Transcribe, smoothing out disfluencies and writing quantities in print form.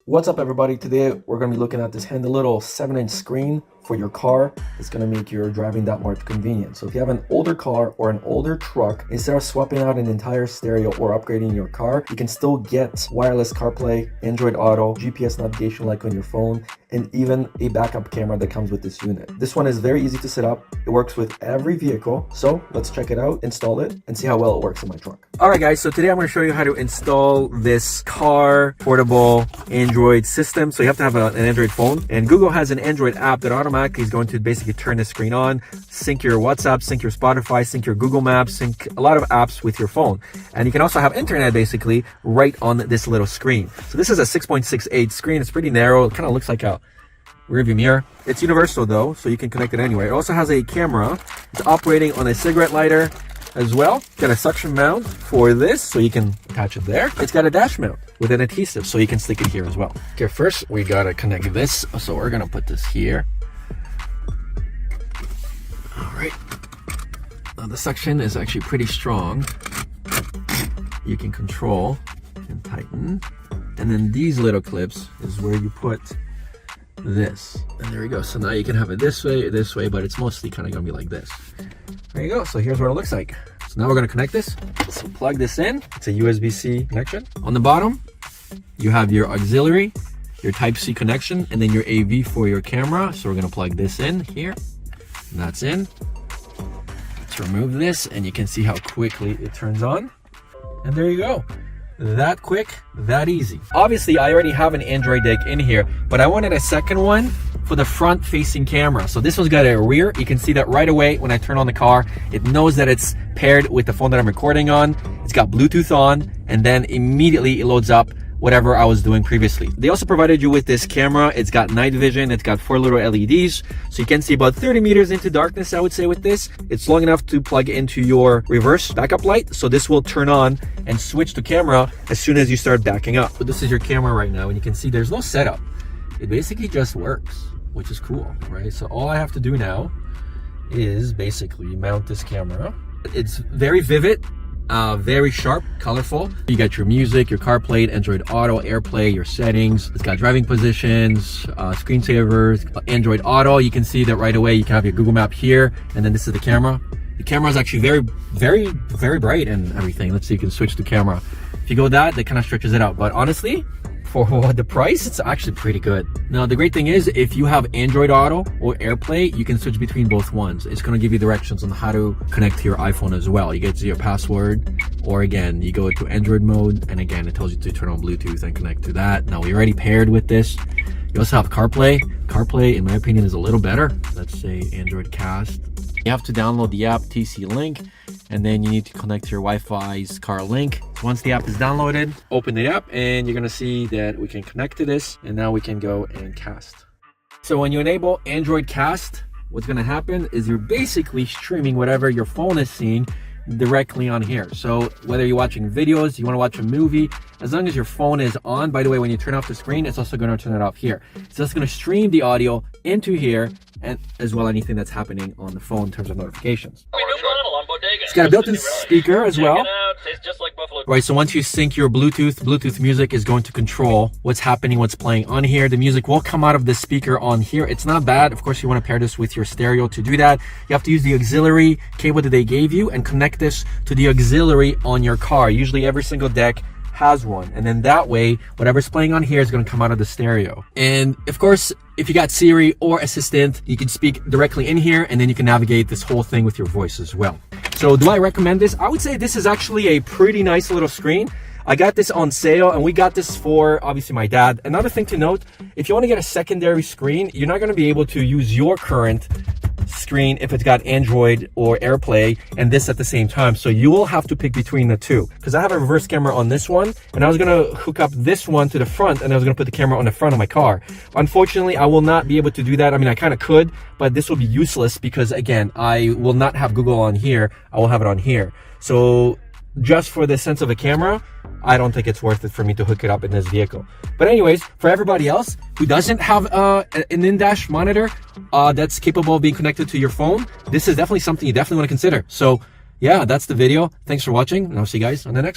What's up, everybody? Today we're going to be looking at this handy little 7-inch screen for your car. It's going to make your driving that more convenient. So if you have an older car or an older truck, instead of swapping out an entire stereo or upgrading your car, you can still get wireless CarPlay, Android Auto, GPS navigation like on your phone, and even a backup camera that comes with this unit. This one is very easy to set up. It works with every vehicle. So let's check it out, install it, and see how well it works in my truck. All right, guys. So today I'm going to show you how to install this car portable Android system. So you have to have an Android phone, and Google has an Android app that automatically is going to basically turn the screen on, sync your WhatsApp, sync your Spotify, sync your Google Maps, sync a lot of apps with your phone. And you can also have internet basically right on this little screen. So this is a 6.68 screen. It's pretty narrow. It kind of looks like a rearview mirror. It's universal though, so you can connect it anywhere. It also has a camera. It's operating on a cigarette lighter as well. Got a suction mount for this, so you can attach it there. It's got a dash mount with an adhesive, so you can stick it here as well. Okay, first we gotta connect this. So we're gonna put this here. All right. Now the suction is actually pretty strong. You can control and tighten. And then these little clips is where you put this. And there you go. So now you can have it this way, but it's mostly kind of gonna be like this. There you go. So here's what it looks like. So now we're gonna connect this. So plug this in. It's a USB-C connection. On the bottom, you have your auxiliary, your Type-C connection, and then your AV for your camera. So we're gonna plug this in here. And that's in. Let's remove this, and you can see how quickly it turns on. And there you go. That quick, that easy. Obviously, I already have an Android deck in here, but I wanted a second one for the front facing camera. So this one's got a rear. You can see that right away when I turn on the car. It knows that it's paired with the phone that I'm recording on. It's got Bluetooth on, and then immediately it loads up whatever I was doing previously. They also provided you with this camera. It's got night vision. It's got 4 little LEDs. So you can see about 30 meters into darkness, I would say, with this. It's long enough to plug into your reverse backup light. So this will turn on and switch to camera as soon as you start backing up. So this is your camera right now, and you can see there's no setup. It basically just works, which is cool, right? So all I have to do now is basically mount this camera. It's very vivid. Very sharp, colorful. You got your music, your CarPlay, Android Auto, AirPlay, your settings. It's got driving positions, screensavers, Android Auto. You can see that right away. You can have your Google Map here, and then this is the camera. The camera is actually very bright and everything. Let's see, you can switch to camera. If you go that kind of stretches it out. But honestly, for the price, it's actually pretty good. Now, the great thing is, if you have Android Auto or AirPlay, you can switch between both ones. It's going to give you directions on how to connect to your iPhone as well. You get to your password, or again, you go to Android mode, and again, it tells you to turn on Bluetooth and connect to that. Now, we're already paired with this. You also have CarPlay. CarPlay, in my opinion, is a little better. Let's say Android Cast. You have to download the app, TC Link, and then you need to connect to your Wi-Fi's car link. Once the app is downloaded, open the app, and you're gonna see that we can connect to this, and now we can go and cast. So when you enable Android Cast, what's gonna happen is you're basically streaming whatever your phone is seeing directly on here. So whether you're watching videos, you want to watch a movie, as long as your phone is on, by the way, when you turn off the screen, it's also going to turn it off here. So it's going to stream the audio into here, and as well anything that's happening on the phone in terms of notifications. It's got a built-in speaker as well. Right, so once you sync your Bluetooth music is going to control what's happening, what's playing on here. The music will come out of the speaker on here. It's not bad. Of course, you want to pair this with your stereo. To do that, you have to use the auxiliary cable that they gave you and connect this to the auxiliary on your car. Usually every single deck has one, and then that way whatever's playing on here is going to come out of the stereo. And of course, if you got Siri or Assistant, you can speak directly in here, and then you can navigate this whole thing with your voice as well. So do I recommend this? I would say this is actually a pretty nice little screen. I got this on sale, and we got this for obviously my dad. Another thing to note, if you want to get a secondary screen, you're not going to be able to use your current screen if it's got Android or AirPlay and this at the same time. So you will have to pick between the two, because I have a reverse camera on this one, and I was going to hook up this one to the front, and I was going to put the camera on the front of my car. Unfortunately, I will not be able to do that. I mean, I kind of could, but this will be useless because, again, I will not have Google on here. I will have it on here. So just for the sense of a camera, I don't think it's worth it for me to hook it up in this vehicle. But anyways, for everybody else who doesn't have an in-dash monitor that's capable of being connected to your phone, this is definitely something you definitely want to consider. So yeah, that's the video. Thanks for watching, and I'll see you guys on the next one.